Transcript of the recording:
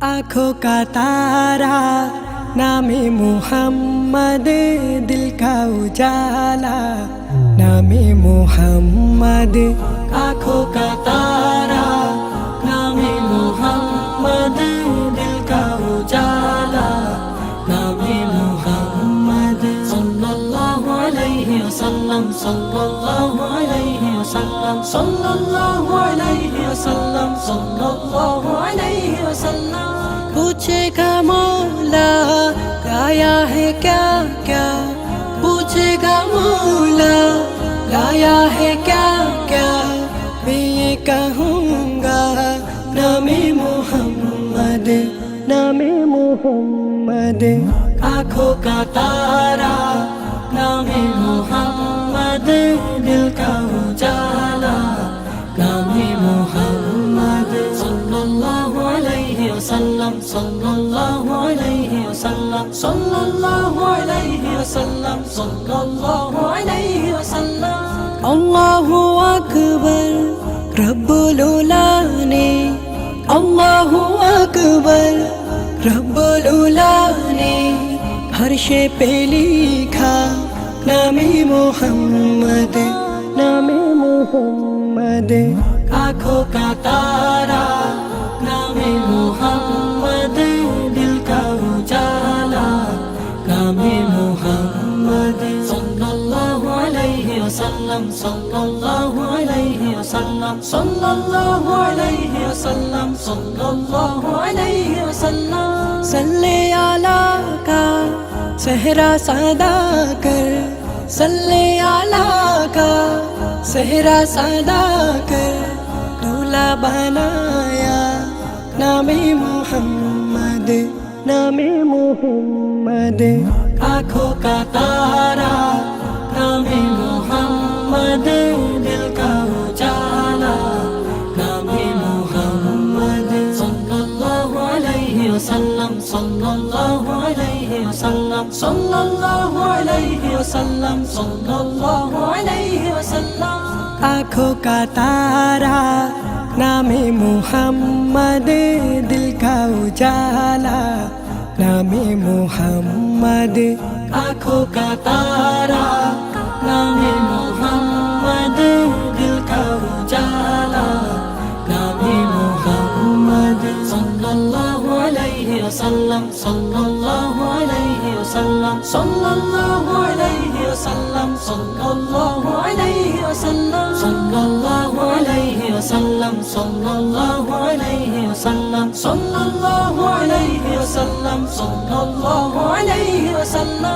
आँखों का तारा नामे मोहम्मद, दिल का उजाला नामे मोहम्मद। आँखों का तारा नामे मोहम्मद, दिल का उजाला नामे मोहम्मद। सल्लल्लाहु अलैहि वसल्लम, सल्लल्लाहु अलैहि वसल्लम, सल्लल्लाहु अलैहि वसल्लम, सल्लल्लाहु अलैहि वसल्लम। पूछेगा मौला लाया है क्या क्या, पूछेगा मौला लाया है क्या क्या, मैं ये कहूँगा नामे मोहम्मद, नामे मोहम्मद। आँखों का तारा नामे मोहम्मद, दिल का उजाला नामे मोहम्मद। सल्लल्लाहु अलैहि वसल्लम, सल्लल्लाहु अलैहि वसल्लम, सल्लल्लाहु अलैहि वसल्लम, सल्लल्लाहु अलैहि वसल्लम। अल्लाहु अकबर रब्बुल उलाने, अल्लाहु अकबर रब्बुल उलाने, हर्षे पे लिखा नामे मोहम्मद, नामे मोहम्मद। आँखों का तारा नामे मोहम्मद, दिल का उजाला नामे मोहम्मद। सल्लल्लाहु अलैहि वसल्लम, सल्लल्लाहु अलैहि वसल्लम, सल्लल्लाहु अलैहि वसल्लम, सल्लल्लाहु अलैहि वसल्लम। सल्ले आला का सहरा सादा कर, सल्ले आला का सहरा सादा कर, दूल्हा बनाया नामे मोहम्मद, नामे मोहम्मद। आँखों का तारा नामे मोहम्मद, दिल का उजाला नामे मोहम्मद। सल्लल्लाहु अलैहि वसल्लम, सल्लल्लाहु अलैहि वसल्लम, सल्लल्लाहु अलैहि वसल्लम, सल्लल्लाहु अलैहि वसल्लम। आँखों का तारा नामे मोहम्मद, दिल का उजाला नामे मोहम्मद। आँखों का तारा नामे मोहम्मद, दिल का उजाला नामे मोहम्मद। सल्लल्लाहु अलैहि वसल्लम, सल्लल्लाहु अलैहि वसल्लम, सल्लल्लाहु अलैहि वसल्लम, सल्लल्लाहु अलैहि वसल्लम, सल्लल्लाहु अलैहि वसल्लम, सल्लल्लाहु अलैहि वसल्लम, सल्लल्लाहु अलैहि वसल्लम, सल्लल्लाहु अलैहि वसल्लम।